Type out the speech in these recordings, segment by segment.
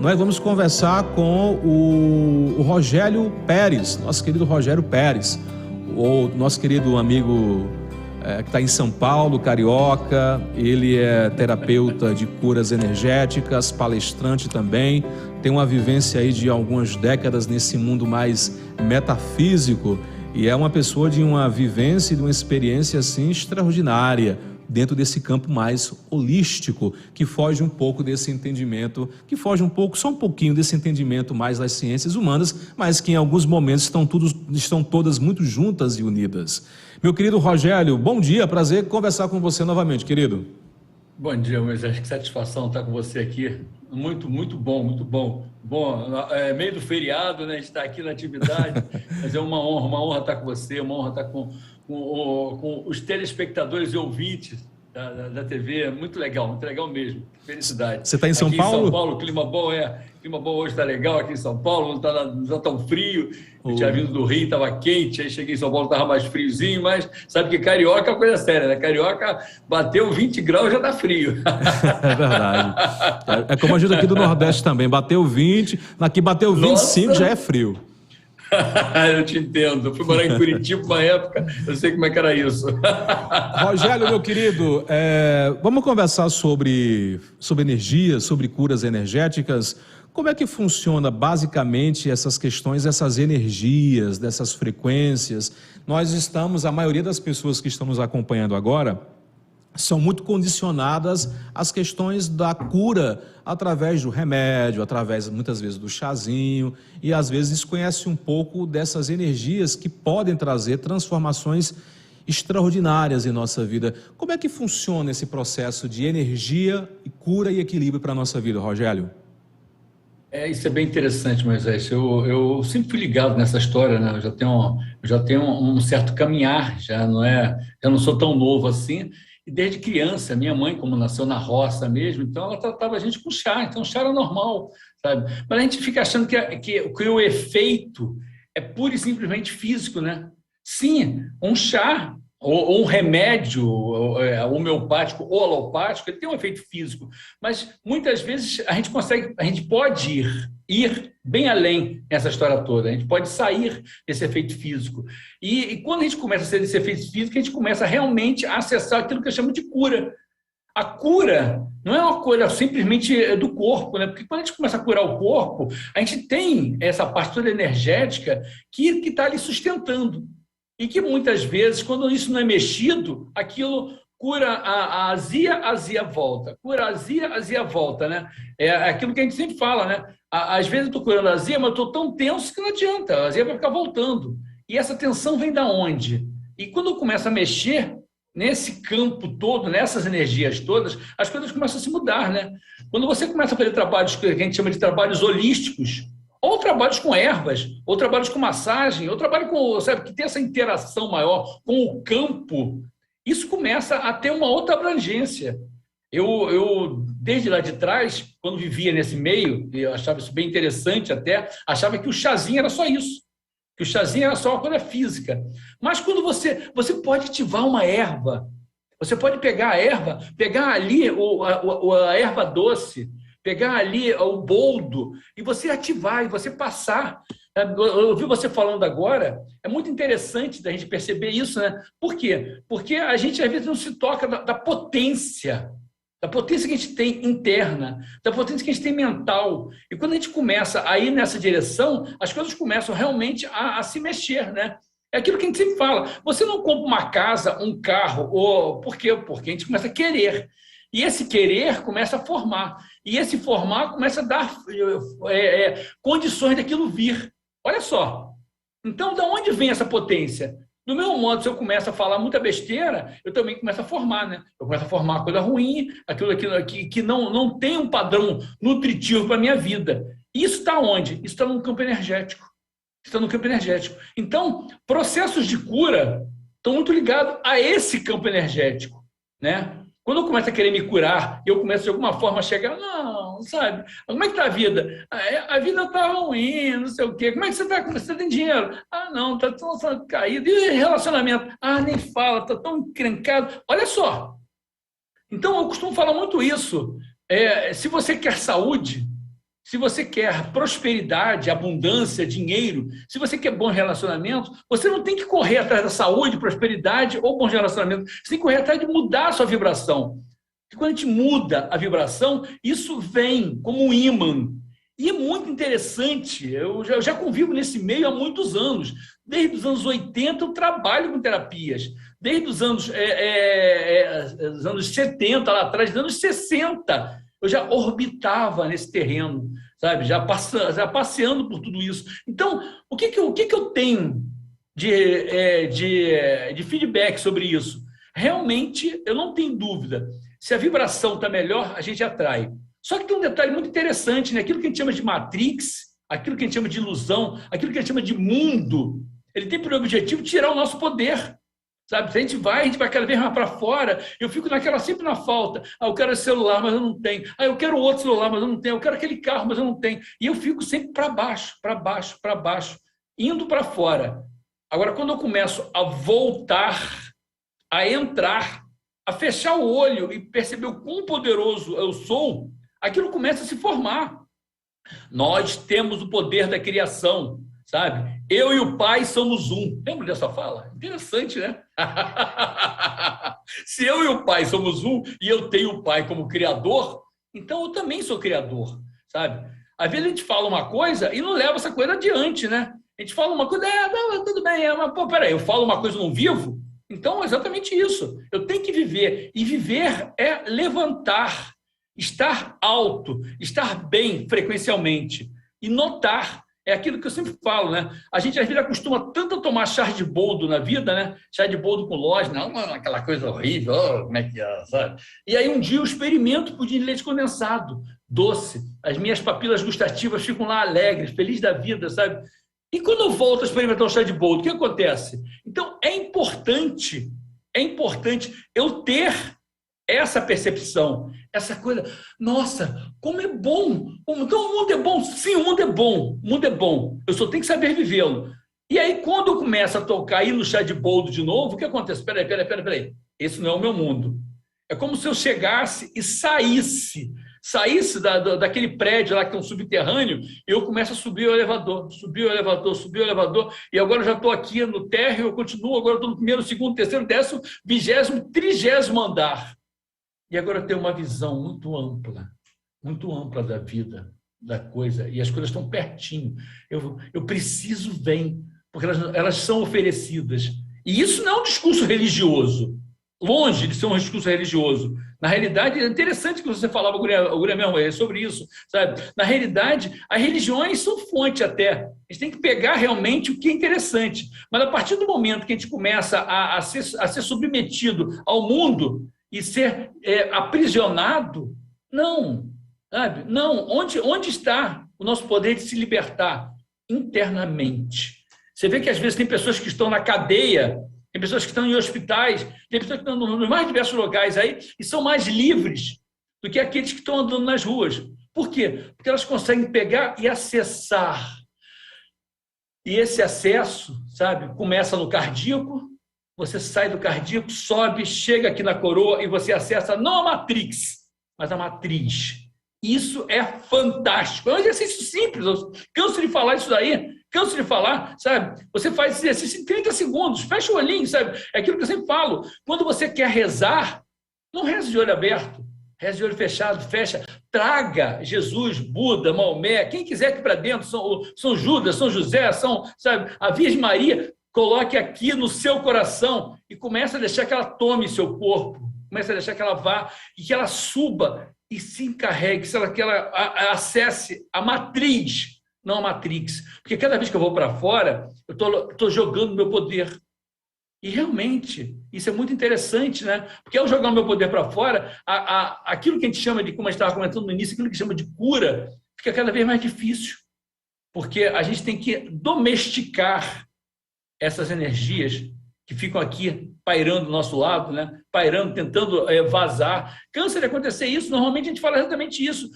nós vamos conversar com o Rogério Pérez, nosso querido Rogério Pérez, o nosso querido amigo que está em São Paulo, carioca. Ele é terapeuta de curas energéticas, palestrante também, tem uma vivência aí de algumas décadas nesse mundo mais metafísico e é uma pessoa de uma vivência e de uma experiência assim extraordinária dentro desse campo mais holístico, que foge um pouco desse entendimento, que foge um pouco, só um pouquinho desse entendimento mais das ciências humanas, mas que em alguns momentos estão todas muito juntas e unidas. Meu querido Rogério, bom dia, prazer conversar com você novamente, querido. Bom dia, Moisés, que satisfação estar com você aqui. Muito, muito bom, muito bom. Bom, é meio do feriado, né? A gente está aqui na atividade, mas é uma honra estar com você, uma honra estar com os telespectadores e ouvintes da TV. Muito legal mesmo. Felicidade. Você está em São aqui Paulo? Em São Paulo, clima bom hoje, está legal aqui em São Paulo, não está tão frio. Eu tinha vindo do Rio, estava quente, aí cheguei em São Paulo, estava mais friozinho, mas sabe que carioca é uma coisa séria, né? Carioca bateu 20 graus, já está frio. É verdade. É como a gente aqui do Nordeste também, bateu 20, aqui bateu 25, nossa, já é frio. Eu te entendo. Eu fui morar em Curitiba uma época, eu sei como é que era isso. Rogério, meu querido, vamos conversar sobre energia, sobre curas energéticas. Como é que funciona basicamente essas questões, essas energias, dessas frequências? A maioria das pessoas que estão nos acompanhando agora são muito condicionadas às questões da cura através do remédio, através muitas vezes do chazinho, e às vezes desconhece um pouco dessas energias que podem trazer transformações extraordinárias em nossa vida. Como é que funciona esse processo de energia, cura e equilíbrio para a nossa vida, Rogério? Isso é bem interessante, Moisés. Eu sempre fui ligado nessa história, né? Eu já tenho um certo caminhar, já não sou tão novo assim. E desde criança, minha mãe, como nasceu na roça mesmo, então ela tratava a gente com chá, então chá era normal, sabe? Mas a gente fica achando que o efeito é pura e simplesmente físico, né? Sim, um chá ou um remédio homeopático ou alopático, ele tem um efeito físico, mas muitas vezes a gente pode ir bem além nessa história toda, a gente pode sair desse efeito físico. E quando a gente começa a sair desse efeito físico, a gente começa realmente a acessar aquilo que eu chamo de cura. A cura não é uma cura simplesmente do corpo, né? Porque quando a gente começa a curar o corpo, a gente tem essa parte toda energética que está ali sustentando. E que muitas vezes, quando isso não é mexido, aquilo cura a azia volta. Cura a azia volta, né? É aquilo que a gente sempre fala, né? Às vezes eu estou curando a azia, mas eu estou tão tenso que não adianta, a azia vai ficar voltando. E essa tensão vem da onde? E quando eu começo a mexer nesse campo todo, nessas energias todas, as coisas começam a se mudar, né? Quando você começa a fazer trabalhos que a gente chama de trabalhos holísticos, ou trabalhos com ervas, ou trabalhos com massagem, ou trabalho com, sabe, que tem essa interação maior com o campo, isso começa a ter uma outra abrangência. Eu desde lá de trás, quando vivia nesse meio, eu achava isso bem interessante até, achava que o chazinho era só isso, que o chazinho era só uma coisa física. Mas quando você pode ativar uma erva, você pode pegar a erva, pegar ali a erva doce, pegar ali o boldo e você ativar, e você passar. Eu ouvi você falando agora, é muito interessante da gente perceber isso, né? Por quê? Porque a gente, às vezes, não se toca da potência que a gente tem interna, da potência que a gente tem mental. E quando a gente começa a ir nessa direção, as coisas começam realmente a se mexer, né? É aquilo que a gente sempre fala. Você não compra uma casa, um carro, por quê? Porque a gente começa a querer. E esse querer começa a formar. E esse formar começa a dar condições daquilo vir. Olha só. Então, de onde vem essa potência? Do mesmo modo, se eu começo a falar muita besteira, eu também começo a formar, né? Eu começo a formar coisa ruim, aquilo que não tem um padrão nutritivo para a minha vida. Isso está onde? Isso está no campo energético. Está no campo energético. Então, processos de cura estão muito ligados a esse campo energético, né? Quando eu começo a querer me curar, eu começo de alguma forma a chegar, não, sabe? Como é que está a vida? A vida está ruim, não sei o quê. Como é que você está? Você tem dinheiro? Não, está tão caído. E relacionamento? Nem fala, está tão encrencado. Olha só. Então, eu costumo falar muito isso. Se você quer saúde, se você quer prosperidade, abundância, dinheiro, se você quer bons relacionamentos, você não tem que correr atrás da saúde, prosperidade ou bons relacionamentos. Você tem que correr atrás de mudar a sua vibração. Porque quando a gente muda a vibração, isso vem como um ímã. E é muito interessante, eu já convivo nesse meio há muitos anos. Desde os anos 80 eu trabalho com terapias. Desde os anos 70, lá atrás, dos anos 60, eu já orbitava nesse terreno, sabe? Já passeando por tudo isso. Então, o que eu tenho de feedback sobre isso? Realmente, eu não tenho dúvida. Se a vibração está melhor, a gente atrai. Só que tem um detalhe muito interessante, né? Aquilo que a gente chama de matrix, aquilo que a gente chama de ilusão, aquilo que a gente chama de mundo, ele tem por objetivo tirar o nosso poder. Sabe? A gente vai cada vez mais para fora. Eu fico sempre na falta. Eu quero esse celular, mas eu não tenho. Eu quero outro celular, mas eu não tenho. Eu quero aquele carro, mas eu não tenho. E eu fico sempre para baixo, para baixo, para baixo, indo para fora. Agora, quando eu começo a voltar, a entrar, a fechar o olho e perceber o quão poderoso eu sou, aquilo começa a se formar. Nós temos o poder da criação, sabe? Eu e o Pai somos um. Lembra dessa fala? Interessante, né? Se eu e o Pai somos um e eu tenho o Pai como criador, então eu também sou criador, sabe? Às vezes a gente fala uma coisa e não leva essa coisa adiante, né? A gente fala uma coisa, não, tudo bem, mas pô, peraí, eu falo uma coisa e não vivo? Então é exatamente isso. Eu tenho que viver. E viver é levantar, estar alto, estar bem frequencialmente e notar. É aquilo que eu sempre falo, né? A gente às vezes acostuma tanto a tomar chá de boldo na vida, né? Chá de boldo com loja, não, aquela coisa horrível, como é que é, sabe? E aí um dia eu experimento pudim de leite condensado, doce. As minhas papilas gustativas ficam lá alegres, felizes da vida, sabe? E quando eu volto a experimentar o chá de boldo, o que acontece? Então é importante eu ter essa percepção, essa coisa, nossa, como é bom, então o mundo é bom, sim, o mundo é bom, eu só tenho que saber vivê-lo. E aí, quando eu começo a tocar aí no chá de boldo de novo, o que acontece? Peraí, esse não é o meu mundo. É como se eu chegasse e saísse daquele prédio lá que é um subterrâneo, e eu começo a subir o elevador, e agora eu já estou aqui no térreo, eu continuo, agora estou no primeiro, segundo, terceiro, 10º, 20º, 30º andar. E agora eu tenho uma visão muito ampla da vida, da coisa, e as coisas estão pertinho. Eu preciso vem, porque elas são oferecidas. E isso não é um discurso religioso, longe de ser um discurso religioso. Na realidade, é interessante que você falava, Guria mesmo, sobre isso, sabe? Na realidade, as religiões são fonte até. A gente tem que pegar realmente o que é interessante. Mas a partir do momento que a gente começa a ser submetido ao mundo e ser aprisionado, não, sabe? Não. Onde está o nosso poder de se libertar? Internamente. Você vê que às vezes tem pessoas que estão na cadeia, tem pessoas que estão em hospitais, tem pessoas que estão nos mais diversos locais aí e são mais livres do que aqueles que estão andando nas ruas. Por quê? Porque elas conseguem pegar e acessar. E esse acesso, sabe, começa no cardíaco, você sai do cardíaco, sobe, chega aqui na coroa e você acessa não a matrix, mas a matriz. Isso é fantástico. É um exercício simples, eu canso de falar isso daí, sabe? Você faz esse exercício em 30 segundos, fecha o olhinho, sabe? É aquilo que eu sempre falo. Quando você quer rezar, não reze de olho aberto, reze de olho fechado, fecha. Traga Jesus, Buda, Maomé, quem quiser aqui para dentro, São Judas, São José, sabe? A Virgem Maria, coloque aqui no seu coração e comece a deixar que ela tome seu corpo, comece a deixar que ela vá e que ela suba e se encarregue, que ela acesse a matriz, não a matrix. Porque cada vez que eu vou para fora, eu estou jogando meu poder. E realmente, isso é muito interessante, né? Porque ao jogar o meu poder para fora, aquilo que a gente chama de, como a gente estava comentando no início, aquilo que chama de cura, fica cada vez mais difícil. Porque a gente tem que domesticar essas energias que ficam aqui pairando do nosso lado, né? Pairando, tentando vazar. Cansa de acontecer isso, normalmente a gente fala exatamente isso.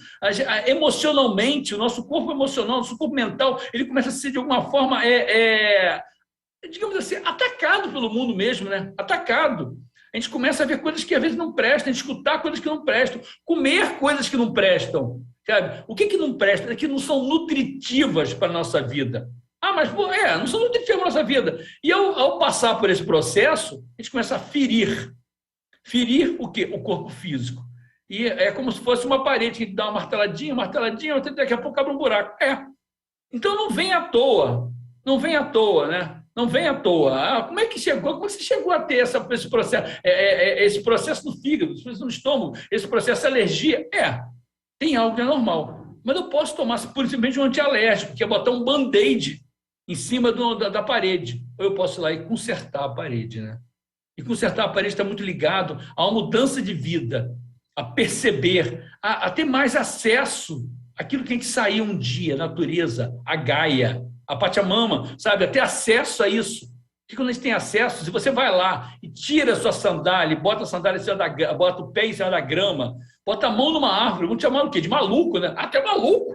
Emocionalmente, o nosso corpo emocional, o nosso corpo mental, ele começa a ser de alguma forma, digamos assim, atacado pelo mundo mesmo, né? Atacado. A gente começa a ver coisas que às vezes não prestam, a gente escutar coisas que não prestam, comer coisas que não prestam. sabe? O que não presta, que não são nutritivas para a nossa vida. Ah, mas pô, não são nutritivas para a nossa vida. E ao passar por esse processo, a gente começa a ferir. Ferir o quê? O corpo físico. E é como se fosse uma parede que dá uma marteladinha, daqui a pouco abre um buraco. Então não vem à toa. Não vem à toa, né? Não vem à toa. Como é que chegou? Como é que você chegou a ter esse processo? Esse processo no fígado, esse processo no estômago, esse processo de alergia? Tem algo que é normal. Mas eu posso tomar, por simplesmente, um antialérgico, que é botar um band-aid em cima da parede. Ou eu posso ir lá e consertar a parede, né? E consertar a parede está muito ligado a uma mudança de vida, a perceber, a ter mais acesso àquilo que a gente saiu um dia, a natureza, a Gaia, a Pachamama, sabe? A ter acesso a isso. Porque quando a gente tem acesso, se você vai lá e tira a sua sandália, bota a sandália em cima bota o pé em cima da grama, bota a mão numa árvore, vão te chamar o quê? De maluco, né? Tu é maluco!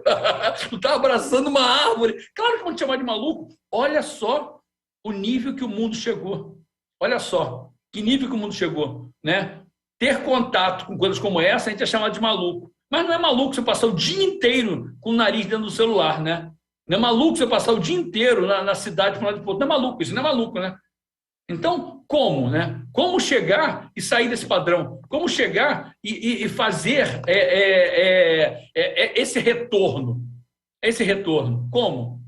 Tu tá abraçando uma árvore. Claro que vão te chamar de maluco. Olha só o nível que o mundo chegou. Olha só que nível que o mundo chegou, né? Ter contato com coisas como essa, a gente é chamado de maluco. Mas não é maluco você passar o dia inteiro com o nariz dentro do celular, né? Não é maluco você passar o dia inteiro na cidade para um lado de outro. Não é maluco, isso não é maluco, né? Então, como, né? Como chegar e sair desse padrão? Como chegar e fazer esse retorno? Esse retorno. Como?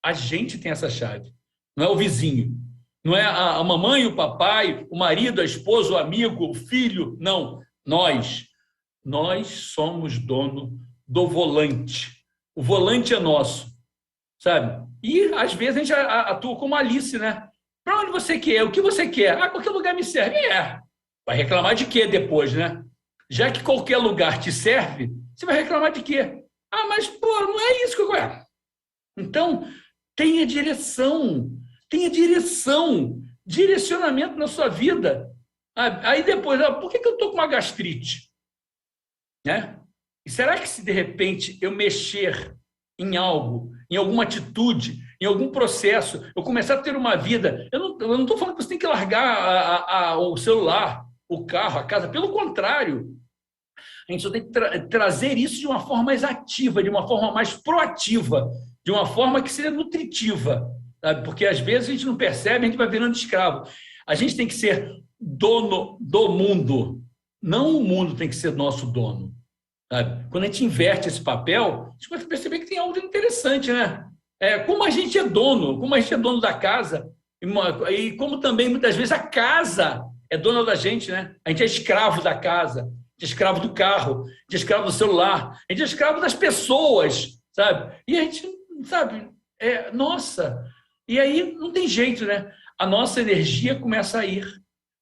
A gente tem essa chave. Não é o vizinho. Não é a mamãe, o papai, o marido, a esposa, o amigo, o filho. Não. Nós somos dono do volante. O volante é nosso, sabe? E, às vezes, a gente atua como Alice, né? Para onde você quer? O que você quer? Qualquer lugar me serve. Vai reclamar de quê depois, né? Já que qualquer lugar te serve, você vai reclamar de quê? Mas, pô, não é isso que eu quero. Então, tenha direção. Tenha direção, direcionamento na sua vida. Aí depois, por que eu estou com uma gastrite? Né? E será que se de repente eu mexer em algo, em alguma atitude, em algum processo, eu começar a ter uma vida, eu não estou falando que você tem que largar o celular, o carro, a casa, pelo contrário, a gente só tem que trazer isso de uma forma mais ativa, de uma forma mais proativa, de uma forma que seja nutritiva. Sabe? Porque às vezes a gente não percebe, a gente vai virando escravo. A gente tem que ser dono do mundo, não o mundo tem que ser nosso dono. Sabe? Quando a gente inverte esse papel, a gente vai perceber que tem algo de interessante, né? Como a gente é dono da casa, e como também muitas vezes a casa é dona da gente, né? A gente é escravo da casa, a gente é escravo do carro, a gente é escravo do celular, a gente é escravo das pessoas, sabe? E a gente, sabe, nossa... E aí não tem jeito, né? A nossa energia começa a ir.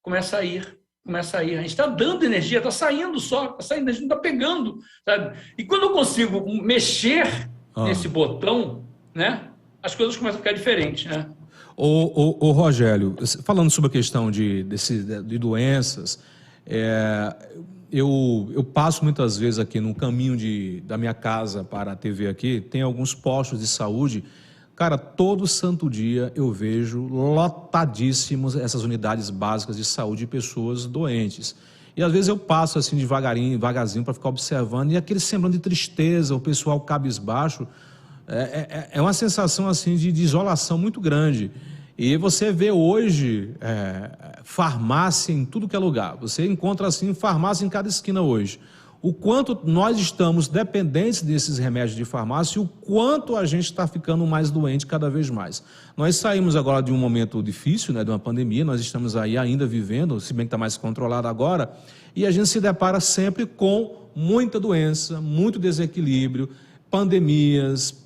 A gente está dando energia, está saindo, a gente está pegando, sabe? E quando eu consigo mexer nesse botão, né? As coisas começam a ficar diferentes, né? Ô Rogério, falando sobre a questão de doenças, eu passo muitas vezes aqui no caminho da minha casa para a TV aqui, tem alguns postos de saúde. Cara, todo santo dia eu vejo lotadíssimos essas unidades básicas de saúde de pessoas doentes. E às vezes eu passo assim devagarzinho para ficar observando, e aquele semblante de tristeza, o pessoal cabisbaixo, é uma sensação assim de isolação muito grande. E você vê hoje farmácia em tudo que é lugar. Você encontra assim farmácia em cada esquina hoje. O quanto nós estamos dependentes desses remédios de farmácia e o quanto a gente está ficando mais doente cada vez mais. Nós saímos agora de um momento difícil, né, de uma pandemia, nós estamos aí ainda vivendo, se bem que está mais controlado agora, e a gente se depara sempre com muita doença, muito desequilíbrio, pandemias,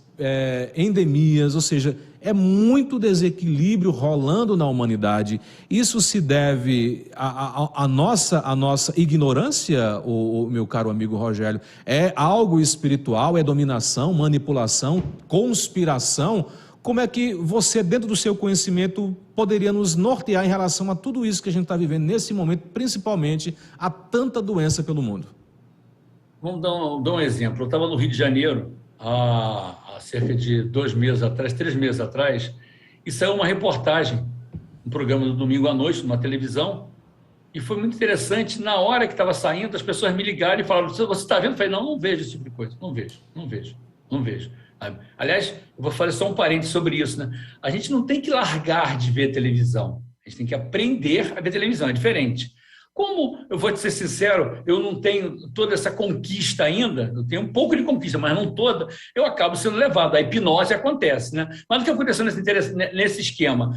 endemias, ou seja, é muito desequilíbrio rolando na humanidade. Isso se deve à nossa ignorância, o meu caro amigo Rogério? É algo espiritual, é dominação, manipulação, conspiração? Como é que você, dentro do seu conhecimento, poderia nos nortear em relação a tudo isso que a gente está vivendo nesse momento, principalmente a tanta doença pelo mundo? Vamos dar um exemplo. Eu estava no Rio de Janeiro há cerca de 2 meses atrás, 3 meses atrás, e saiu uma reportagem, um programa do domingo à noite, numa televisão, E foi muito interessante, na hora que estava saindo, as pessoas me ligaram e falaram, você está vendo? Eu falei, não, não vejo esse tipo de coisa, não vejo, não vejo, não vejo. Aliás, eu vou fazer só um parênteses sobre isso, né? A gente não tem que largar de ver televisão, a gente tem que aprender a ver televisão, é diferente. Como, eu vou te ser sincero, eu não tenho toda essa conquista ainda, eu tenho um pouco de conquista, mas não toda, eu acabo sendo levado, a hipnose acontece, né? Mas o que aconteceu nesse esquema?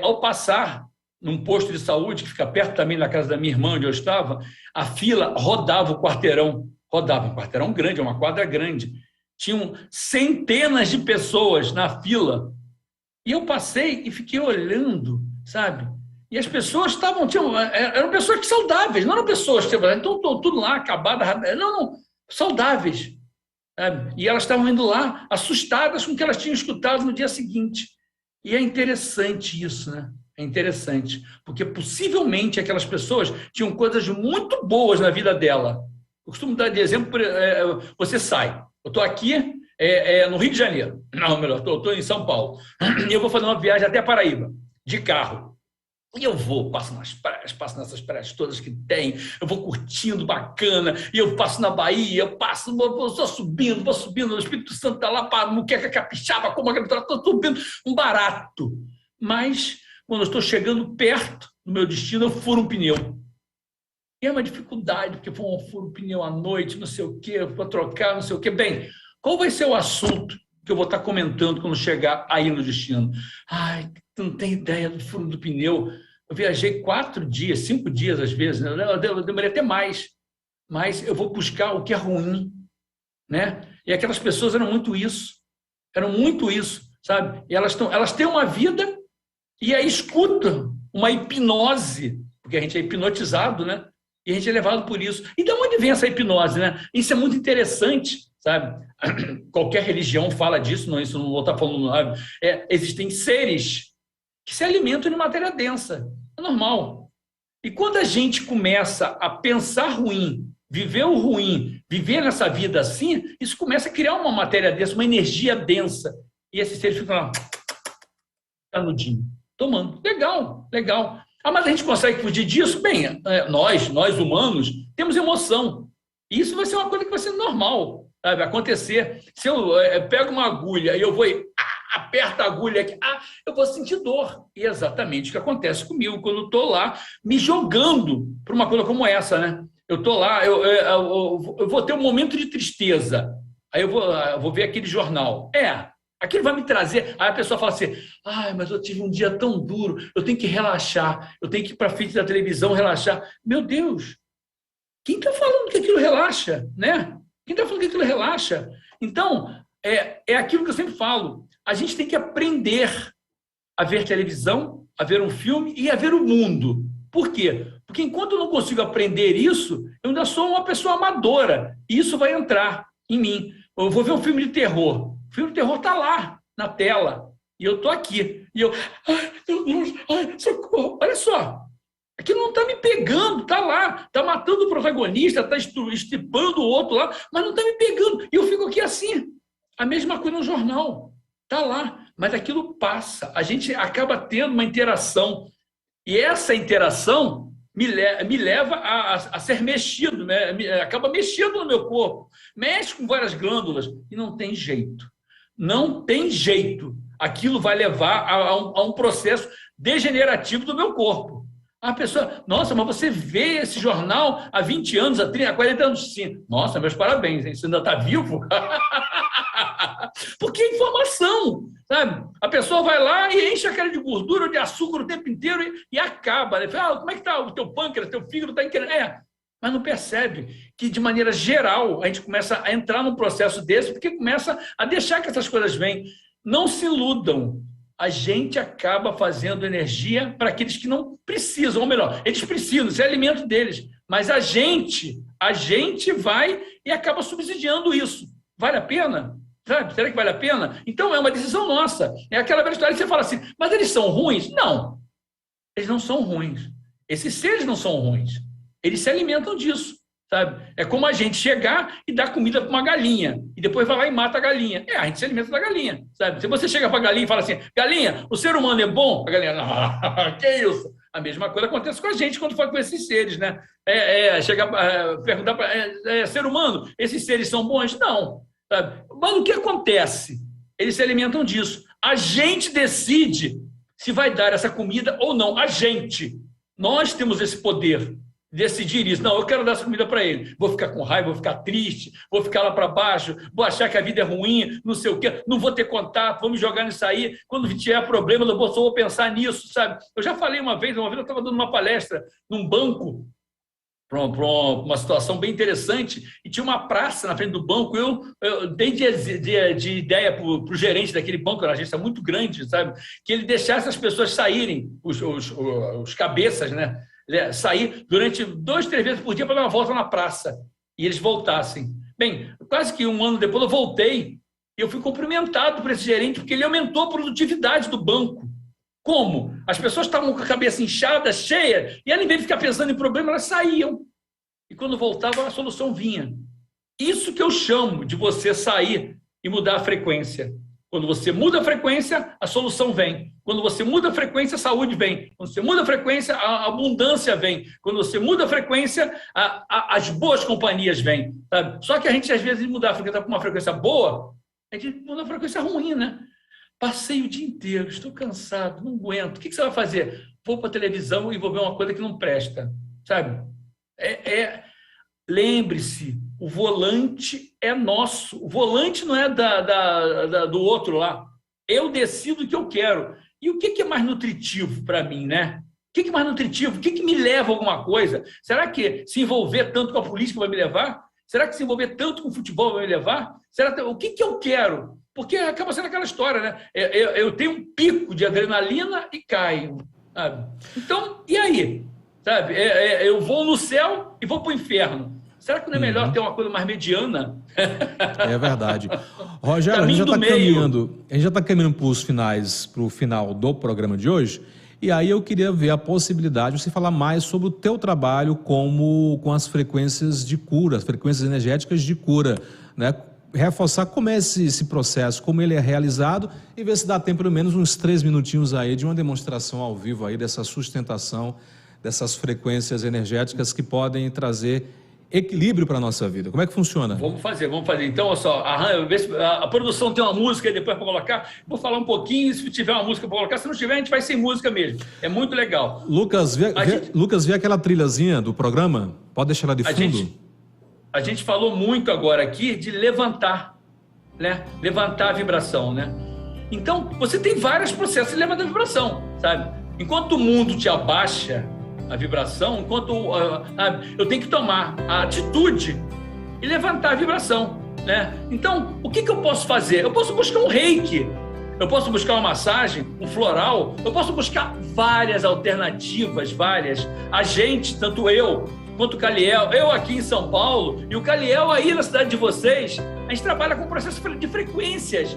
Ao passar num posto de saúde, que fica perto também da casa da minha irmã, onde eu estava, a fila rodava o quarteirão, rodava um quarteirão grande, uma quadra grande, tinham centenas de pessoas na fila, e eu passei e fiquei olhando, sabe? E as pessoas eram pessoas saudáveis, não eram pessoas que então tudo lá acabada, não, saudáveis, sabe? E elas estavam indo lá assustadas com o que elas tinham escutado no dia seguinte. E é interessante isso, né? É interessante, porque possivelmente aquelas pessoas tinham coisas muito boas na vida dela. Eu costumo dar de exemplo, você sai, eu estou aqui no Rio de Janeiro, não, melhor, estou em São Paulo, e eu vou fazer uma viagem até Paraíba, de carro. E eu vou, passo nas praias, passo nessas praias todas que tem, eu vou curtindo bacana, e eu passo na Bahia, eu vou subindo, o Espírito Santo está lá para Muqueca Capixaba, como estou subindo, um barato. Mas, quando eu estou chegando perto do meu destino, eu furo um pneu. E é uma dificuldade, porque foi um furo pneu à noite, não sei o quê, para trocar, não sei o quê. Bem, qual vai ser o assunto que eu vou estar comentando quando chegar aí no destino? Ai, tu não tem ideia do furo do pneu. Eu viajei 4 dias, 5 dias às vezes, né? Eu demorei até mais. Mas eu vou buscar o que é ruim, né? E aquelas pessoas eram muito isso, sabe? E elas têm uma vida e aí escutam uma hipnose, porque a gente é hipnotizado, né? E a gente é levado por isso. E de onde vem essa hipnose, né? Isso é muito interessante, sabe? Qualquer religião fala disso, não, isso não vou estar falando. Existem seres que se alimentam de matéria densa. É normal. E quando a gente começa a pensar ruim, viver o ruim, viver nessa vida assim, isso começa a criar uma matéria densa, uma energia densa. E esses seres ficam lá, canudinho, tomando. Legal, legal. Mas a gente consegue fugir disso? Bem, nós humanos, temos emoção. E isso vai ser uma coisa que vai ser normal, sabe? Acontecer. Se eu pego uma agulha e eu vou aperta a agulha aqui, eu vou sentir dor. E é exatamente o que acontece comigo quando eu estou lá me jogando para uma coisa como essa, né? Eu estou lá, eu vou ter um momento de tristeza. Aí eu vou ver aquele jornal. Aquilo vai me trazer. Aí a pessoa fala assim, mas eu tive um dia tão duro, eu tenho que relaxar, eu tenho que ir para frente da televisão relaxar. Meu Deus, quem está falando que aquilo relaxa, né? Quem está falando que aquilo relaxa? Então, é aquilo que eu sempre falo. A gente tem que aprender a ver televisão, a ver um filme e a ver o mundo. Por quê? Porque enquanto eu não consigo aprender isso, eu ainda sou uma pessoa amadora. E isso vai entrar em mim. Eu vou ver um filme de terror. O filme de terror está lá, na tela. E eu estou aqui. E eu, meu Deus, socorro. Olha só. Aquilo não está me pegando, está lá. Está matando o protagonista, está estipando o outro lá, mas não está me pegando. E eu fico aqui assim. A mesma coisa no jornal. Está lá, mas aquilo passa. A gente acaba tendo uma interação. E essa interação me leva a ser mexido, né? Acaba mexendo no meu corpo. Mexe com várias glândulas. E não tem jeito. Não tem jeito. Aquilo vai levar a um processo degenerativo do meu corpo. A pessoa, nossa, mas você vê esse jornal há 20 anos, há 30, há 40 anos, sim. Nossa, meus parabéns, hein? Você ainda está vivo? Porque é informação, sabe? A pessoa vai lá e enche a cara de gordura, de açúcar o tempo inteiro e acaba. Né? Fala, como é que está o teu pâncreas, teu fígado está inquieto? Mas não percebe que, de maneira geral, a gente começa a entrar num processo desse porque começa a deixar que essas coisas venham. Não se iludam. A gente acaba fazendo energia para aqueles que não precisam, ou melhor, eles precisam, isso é alimento deles, mas a gente vai e acaba subsidiando isso. Vale a pena? Sabe? Será que vale a pena? Então é uma decisão nossa. É aquela velha história que você fala assim, mas eles são ruins? Não, eles não são ruins. Esses seres não são ruins. Eles se alimentam disso. Sabe? É como a gente chegar e dar comida para uma galinha e depois vai lá e mata a galinha. A gente se alimenta da galinha. Sabe? Se você chega para a galinha e fala assim, galinha, o ser humano é bom? A galinha, que isso? A mesma coisa acontece com a gente quando fala com esses seres, né? Chegar perguntar para ser humano, esses seres são bons? Não. Sabe? Mas o que acontece? Eles se alimentam disso. A gente decide se vai dar essa comida ou não. A gente. Nós temos esse poder. Decidir isso. Não, eu quero dar essa comida para ele. Vou ficar com raiva, vou ficar triste, vou ficar lá para baixo, vou achar que a vida é ruim, não sei o quê, não vou ter contato, vou me jogar nisso aí. Quando tiver problema, eu vou pensar nisso, sabe? Eu já falei uma vez eu estava dando uma palestra num banco, para uma situação bem interessante, e tinha uma praça na frente do banco. Eu dei de ideia para o gerente daquele banco, era uma agência muito grande, sabe? Que ele deixasse as pessoas saírem, os cabeças, né? Sair durante 2, 3 vezes por dia para dar uma volta na praça e eles voltassem. Bem, quase que um ano depois eu voltei e eu fui cumprimentado por esse gerente porque ele aumentou a produtividade do banco. Como? As pessoas estavam com a cabeça inchada, cheia, e ao invés de ficar pensando em problema, elas saíam. E quando voltavam, a solução vinha. Isso que eu chamo de você sair e mudar a frequência. Quando você muda a frequência, a solução vem. Quando você muda a frequência, a saúde vem. Quando você muda a frequência, a abundância vem. Quando você muda a frequência, as boas companhias vêm. Sabe? Só que a gente, às vezes, muda a frequência para uma frequência boa, a gente muda a frequência ruim, né? Passei o dia inteiro, estou cansado, não aguento. O que você vai fazer? Vou para a televisão e vou ver uma coisa que não presta. Sabe? Lembre-se, o volante é nosso. O volante não é do outro lá. Eu decido o que eu quero. E o que é mais nutritivo para mim, né? O que é mais nutritivo? O que me leva a alguma coisa? Será que se envolver tanto com a política vai me levar? Será que se envolver tanto com o futebol vai me levar? O que eu quero? Porque acaba sendo aquela história, né? Eu tenho um pico de adrenalina e caio. Sabe? Então, e aí? Sabe? Eu vou no céu e vou para o inferno. Será que não é melhor ter uma coisa mais mediana? É verdade. Rogério, a gente já está caminhando para o final do programa de hoje, e aí eu queria ver a possibilidade de você falar mais sobre o teu trabalho com as frequências de cura, as frequências energéticas de cura, né? Reforçar como é esse processo, como ele é realizado, e ver se dá tempo, pelo menos uns 3 minutinhos aí de uma demonstração ao vivo aí dessa sustentação, dessas frequências energéticas que podem trazer equilíbrio para a nossa vida. Como é que funciona? Vamos fazer. Então, olha só, a produção tem uma música aí depois para colocar. Vou falar um pouquinho, se tiver uma música para colocar. Se não tiver, a gente vai sem música mesmo. É muito legal. Lucas, vê aquela trilhazinha do programa? Pode deixar ela de fundo? A gente falou muito agora aqui de levantar, né? Levantar a vibração, né? Então, você tem vários processos de levantar a vibração, sabe? Enquanto o mundo te abaixa a vibração, eu tenho que tomar a atitude e levantar a vibração, né? Então, o que eu posso fazer? Eu posso buscar um reiki, eu posso buscar uma massagem, um floral, eu posso buscar várias alternativas, a gente, tanto eu quanto o Caliel, eu aqui em São Paulo e o Caliel aí na cidade de vocês, a gente trabalha com processo de frequências.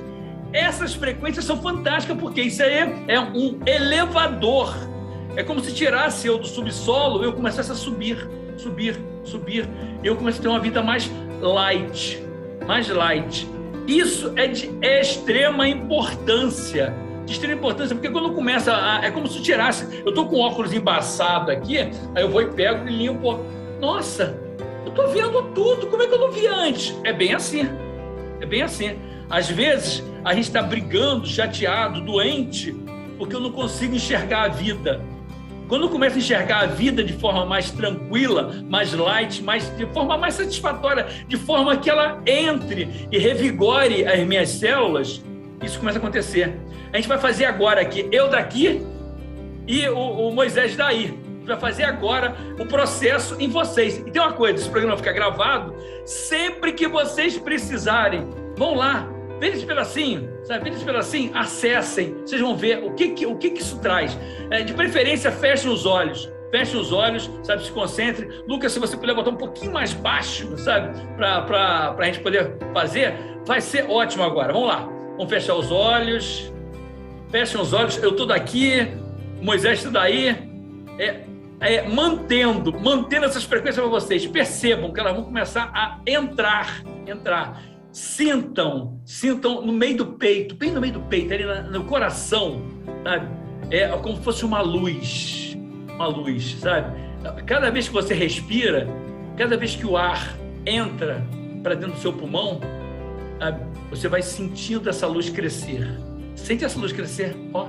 Essas frequências são fantásticas porque isso aí é um elevador. É como se tirasse eu do subsolo e eu começasse a subir. Eu começo a ter uma vida mais light. Isso é de extrema importância. Porque quando começa é como se eu tirasse. Eu estou com óculos embaçado aqui, aí eu vou e pego e limpo. Nossa, eu estou vendo tudo. Como é que eu não vi antes? É bem assim. Às vezes, a gente está brigando, chateado, doente, porque eu não consigo enxergar a vida. Quando eu começo a enxergar a vida de forma mais tranquila, mais light, de forma mais satisfatória, de forma que ela entre e revigore as minhas células, isso começa a acontecer. A gente vai fazer agora aqui, eu daqui e o Moisés daí. A gente vai fazer agora o processo em vocês. E tem uma coisa, esse programa vai ficar gravado, sempre que vocês precisarem, vão lá, vê esse pedacinho, acessem, vocês vão ver o que isso traz. De preferência, fechem os olhos, sabe, se concentre. Lucas, se você puder botar um pouquinho mais baixo, sabe, para a gente poder fazer, vai ser ótimo agora. Vamos lá, vamos fechar os olhos, fechem os olhos, eu estou daqui, Moisés está daí, mantendo essas frequências para vocês, percebam que elas vão começar a entrar. Sintam no meio do peito, bem no meio do peito, ali no coração, sabe? É como se fosse uma luz uma luz, sabe? Cada vez que você respira, cada vez que o ar entra para dentro do seu pulmão, sabe? Você vai sentindo essa luz crescer. Sente essa luz crescer, ó.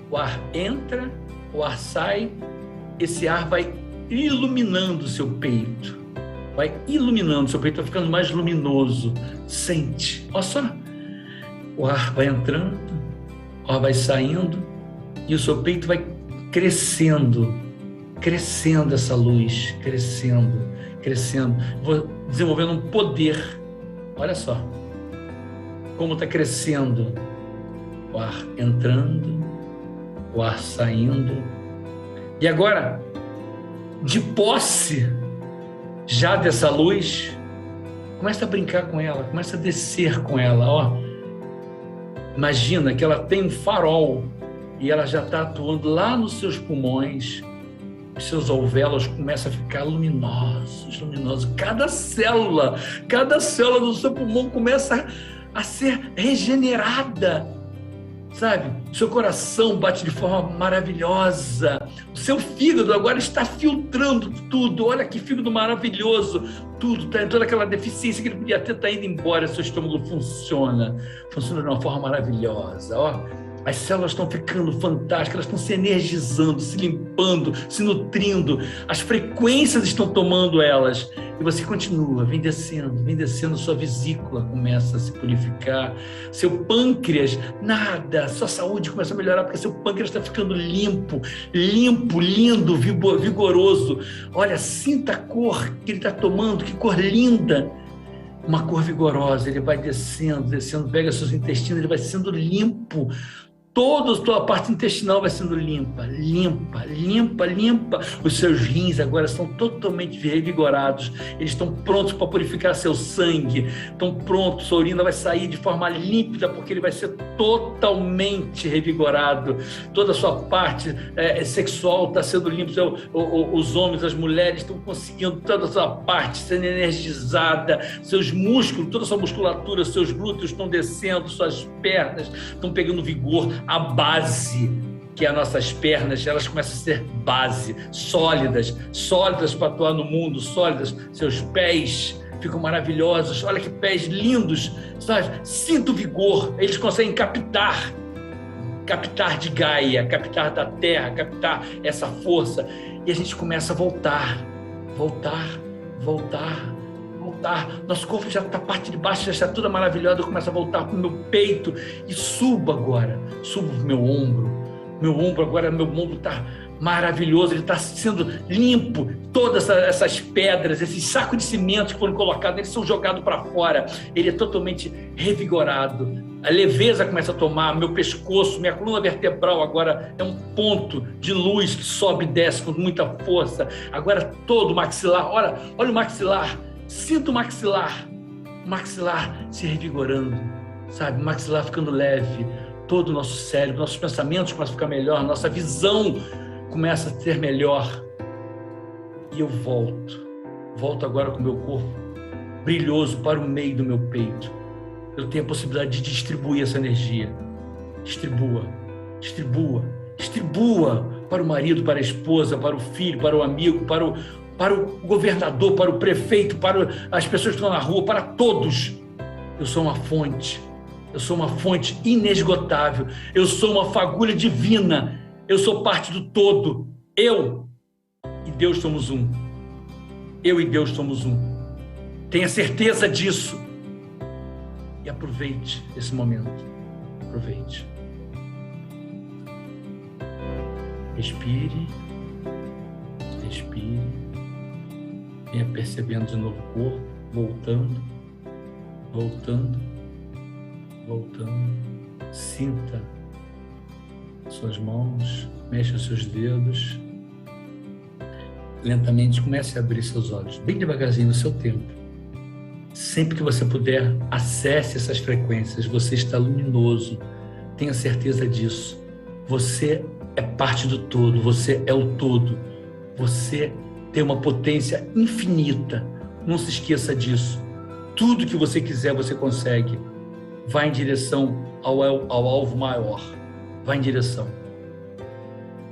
O ar entra, o ar sai, esse ar vai iluminando o seu peito. Vai iluminando o seu peito, vai ficando mais luminoso. Sente, olha só. O ar vai entrando, o ar vai saindo e o seu peito vai crescendo, crescendo essa luz, crescendo, crescendo, desenvolvendo um poder. Olha só como está crescendo. O ar entrando, o ar saindo. E agora, de posse já dessa luz, começa a brincar com ela, começa a descer com ela, ó. Imagina que ela tem um farol e ela já está atuando lá nos seus pulmões, os seus alvéolos começam a ficar luminosos, luminosos. Cada célula do seu pulmão começa a ser regenerada, sabe? O seu coração bate de forma maravilhosa, o seu fígado agora está filtrando tudo. Olha que fígado maravilhoso, tudo, toda aquela deficiência que ele podia ter está indo embora. Seu estômago funciona de uma forma maravilhosa, ó. As células estão ficando fantásticas, elas estão se energizando, se limpando, se nutrindo, as frequências estão tomando elas, e você continua, vem descendo, sua vesícula começa a se purificar, seu pâncreas, sua saúde começa a melhorar, porque seu pâncreas está ficando limpo, lindo, vigoroso. Olha, sinta a cor que ele está tomando, que cor linda, uma cor vigorosa. Ele vai descendo, pega seus intestinos, ele vai sendo limpo. Toda a tua parte intestinal vai sendo limpa. Os seus rins agora estão totalmente revigorados. Eles estão prontos para purificar seu sangue. Estão prontos, sua urina vai sair de forma límpida, porque ele vai ser totalmente revigorado. Toda a sua parte sexual está sendo limpa. Os homens, as mulheres estão conseguindo toda a sua parte sendo energizada. Seus músculos, toda a sua musculatura, seus glúteos estão descendo, suas pernas estão pegando vigor. A base, que é as nossas pernas, elas começam a ser base, sólidas para atuar no mundo, sólidas. Seus pés ficam maravilhosos, olha que pés lindos, sabe? Sinta o vigor, eles conseguem captar de Gaia, captar da terra, captar essa força, e a gente começa a voltar. Nosso corpo já está, a parte de baixo já está toda maravilhosa. Eu começo a voltar para o meu peito e subo para o meu ombro agora, meu ombro está maravilhoso, ele está sendo limpo. Todas essas pedras, esses sacos de cimento que foram colocados, eles são jogados para fora, ele é totalmente revigorado. A leveza começa a tomar, meu pescoço, minha coluna vertebral agora é um ponto de luz que sobe e desce com muita força. Agora todo o maxilar, olha o maxilar. Sinto o maxilar se revigorando, sabe? O maxilar ficando leve, todo o nosso cérebro, nossos pensamentos começam a ficar melhor, nossa visão começa a ser melhor. E eu volto agora com o meu corpo brilhoso para o meio do meu peito. Eu tenho a possibilidade de distribuir essa energia. Distribua para o marido, para a esposa, para o filho, para o amigo, para o governador, para o prefeito, para as pessoas que estão na rua, para todos. Eu sou uma fonte inesgotável, eu sou uma fagulha divina, eu sou parte do todo. Eu e Deus somos um. Tenha certeza disso e aproveite esse momento. Respire. Venha percebendo de novo o corpo, voltando. Sinta suas mãos, mexa seus dedos. Lentamente comece a abrir seus olhos, bem devagarzinho, no seu tempo. Sempre que você puder, acesse essas frequências. Você está luminoso, tenha certeza disso. Você é parte do todo, você é o todo. Você tem uma potência infinita. Não se esqueça disso. Tudo que você quiser, você consegue. Vá em direção ao alvo maior. Vá em direção.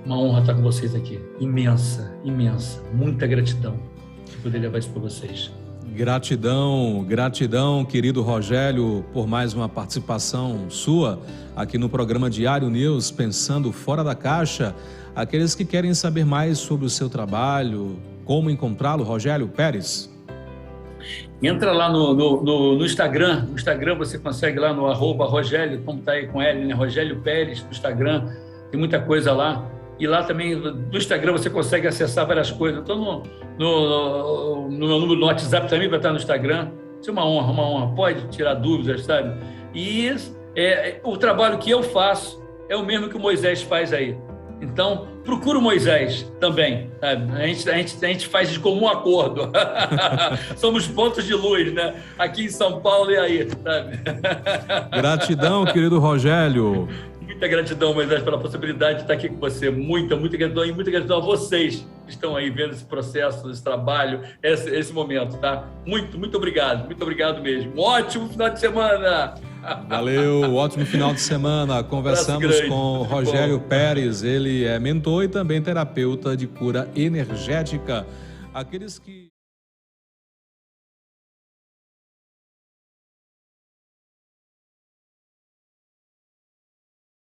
Uma honra estar com vocês aqui. Imensa, imensa. Muita gratidão de poder levar isso para vocês. Gratidão, gratidão, querido Rogério, por mais uma participação sua aqui no programa Diário News, Pensando Fora da Caixa. Aqueles que querem saber mais sobre o seu trabalho, como encontrá-lo, Rogério Pérez? Entra lá no Instagram. No Instagram você consegue lá no @Rogério, como está aí com L, né? Rogério Pérez, no Instagram. Tem muita coisa lá. E lá também, no Instagram, você consegue acessar várias coisas. Então, no meu número no WhatsApp também vai estar no Instagram. Isso é uma honra, uma honra. Pode tirar dúvidas, sabe? E o trabalho que eu faço é o mesmo que o Moisés faz aí. Então, procura o Moisés também, sabe? A gente faz de comum acordo. Somos pontos de luz, né? Aqui em São Paulo e aí, sabe? Gratidão, querido Rogério. Muita gratidão, Moisés, pela possibilidade de estar aqui com você. Muita gratidão e muita gratidão a vocês que estão aí vendo esse processo, esse trabalho, esse momento, tá? Muito obrigado mesmo. Um ótimo final de semana! Valeu, ótimo final de semana. Conversamos com Rogério Pérez, ele é mentor e também terapeuta de cura energética. Aqueles que